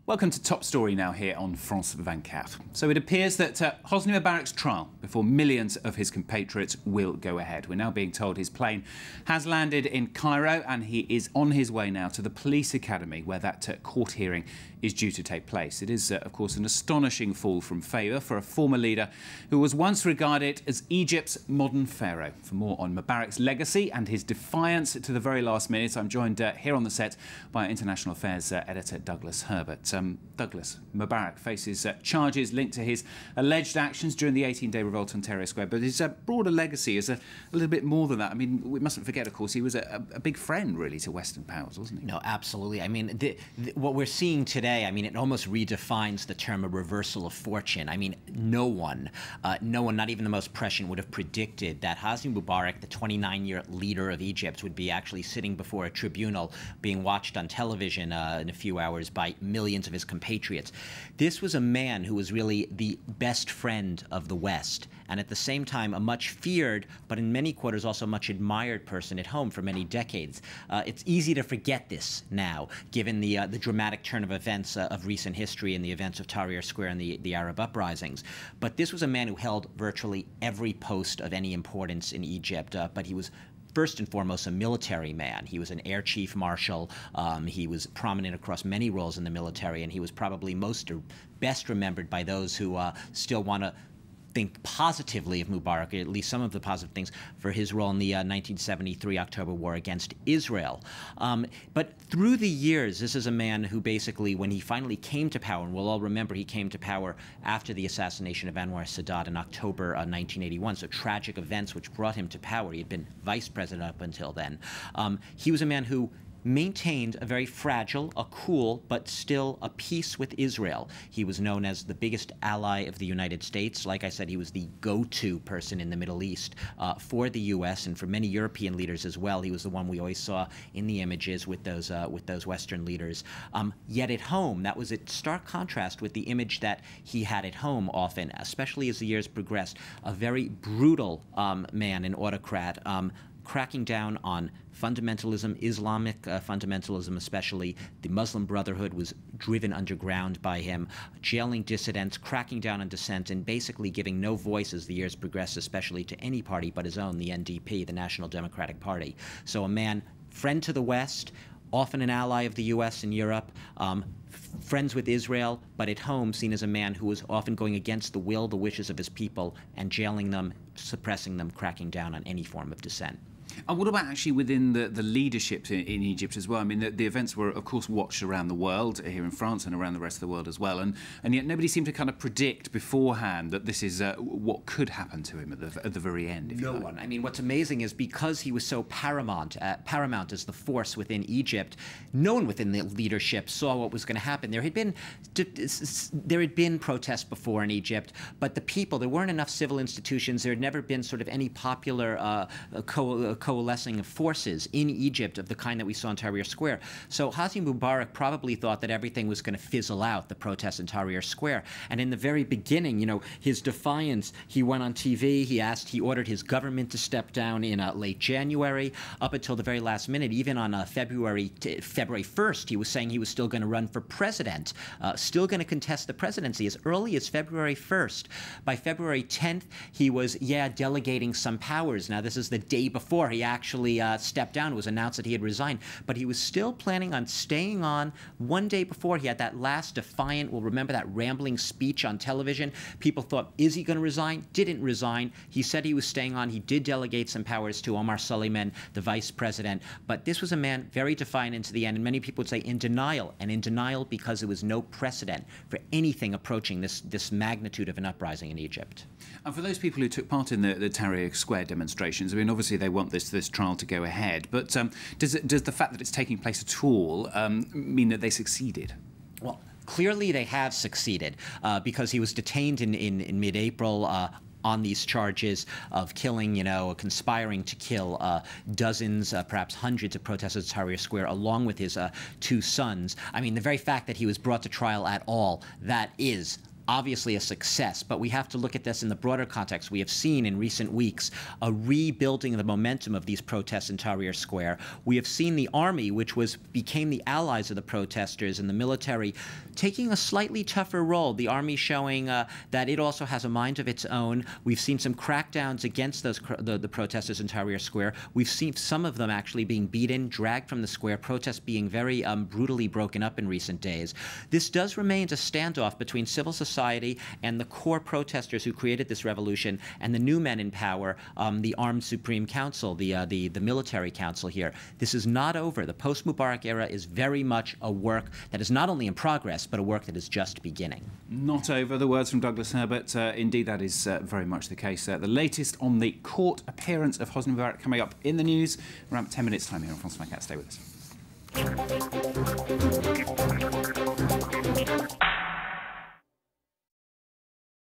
Welcome to Top Story now here on France 24. So it appears that Hosni Mubarak's trial before millions of his compatriots will go ahead. We're now being told his plane has landed in Cairo and he is on his way now to the police academy where that court hearing is due to take place. It is, of course, an astonishing fall from favour for a former leader who was once regarded as Egypt's modern pharaoh. For more on Mubarak's legacy and his defiance to the very last minute, I'm joined here on the set by international affairs editor Douglas Herbert. Douglas, Mubarak faces charges linked to his alleged actions during the 18-day revolt on Tahrir Square, but his broader legacy is a little bit more than that. I mean, we mustn't forget, of course, he was a big friend, really, to Western powers, wasn't he? No, absolutely. I mean, what we're seeing today, I mean, it almost redefines the term a reversal of fortune. I mean, no one, not even the most prescient, would have predicted that Hosni Mubarak, the 29-year leader of Egypt, would be actually sitting before a tribunal being watched on television in a few hours by millions of his compatriots. This was a man who was really the best friend of the West, and at the same time a much feared, but in many quarters also much admired person at home for many decades. It's easy to forget this now, given the dramatic turn of events of recent history and the events of Tahrir Square and the Arab uprisings. But this was a man who held virtually every post of any importance in Egypt, but he was first and foremost a military man. He was an air chief marshal. He was prominent across many roles in the military, and he was probably best remembered by those who still want to think positively of Mubarak, or at least some of the positive things, for his role in the 1973 October War against Israel. But through the years, this is a man who basically, when he finally came to power, and we'll all remember he came to power after the assassination of Anwar Sadat in October 1981, so tragic events which brought him to power. He had been vice president up until then. He was a man who maintained a very fragile, a cool, but still a peace with Israel. He was known as the biggest ally of the United States. Like I said, he was the go-to person in the Middle East for the U.S. and for many European leaders as well. He was the one we always saw in the images with those Western leaders. Yet at home, that was in stark contrast with the image that he had at home often, especially as the years progressed. A very brutal man, an autocrat, cracking down on fundamentalism, Islamic fundamentalism especially. The Muslim Brotherhood was driven underground by him, jailing dissidents, cracking down on dissent, and basically giving no voice as the years progressed, especially to any party but his own, the NDP, the National Democratic Party. So a man, friend to the West, often an ally of the U.S. and Europe, friends with Israel, but at home seen as a man who was often going against the will, the wishes of his people, and jailing them, suppressing them, cracking down on any form of dissent. And what about actually within the leadership in Egypt as well? I mean, the events were, of course, watched around the world, here in France and around the rest of the world as well. And yet nobody seemed to kind of predict beforehand that this is what could happen to him at the very end, if you like. No one. I mean, what's amazing is because he was so paramount as the force within Egypt, no one within the leadership saw what was going to happen. There had been protests before in Egypt, but the people, there weren't enough civil institutions. There had never been sort of any popular coalescing of forces in Egypt of the kind that we saw in Tahrir Square. So Hosni Mubarak probably thought that everything was going to fizzle out, the protests in Tahrir Square. And in the very beginning, you know, his defiance, he went on TV, he ordered his government to step down in late January, up until the very last minute. Even on February 1st, he was saying he was still going to run for president, still going to contest the presidency as early as February 1st. By February 10th, he was, delegating some powers. Now, this is the day before he actually stepped down. It was announced that he had resigned, but he was still planning on staying on. One day before, he had that last defiant, we'll remember that rambling speech on television. People thought, is he going to resign? Didn't resign. He said he was staying on. He did delegate some powers to Omar Suleiman, the vice president, but this was a man very defiant into the end, and many people would say in denial, and in denial because there was no precedent for anything approaching this magnitude of an uprising in Egypt. And for those people who took part in the Tahrir Square demonstrations, I mean, obviously they want this trial to go ahead, but does the fact that it's taking place at all mean that they succeeded? Well, clearly they have succeeded because he was detained in mid-April on these charges of killing, conspiring to kill dozens, perhaps hundreds of protesters at Tahrir Square, along with his two sons. I mean, the very fact that he was brought to trial at all, that is obviously a success, but we have to look at this in the broader context. We have seen in recent weeks a rebuilding of the momentum of these protests in Tahrir Square. We have seen the army, which became the allies of the protesters, and the military taking a slightly tougher role. The army showing that it also has a mind of its own. We've seen some crackdowns against the protesters in Tahrir Square. We've seen some of them actually being beaten, dragged from the square, protests being very brutally broken up in recent days. This does remain a standoff between civil society and the core protesters who created this revolution and the new men in power, the Armed Supreme Council, the military council here. This is not over. The post-Mubarak era is very much a work that is not only in progress, but a work that is just beginning. Not over, the words from Douglas Herbert. Indeed, that is very much the case. The latest on the court appearance of Hosni Mubarak coming up in the news around 10 minutes' time here on Post-Mubarak. Stay with us.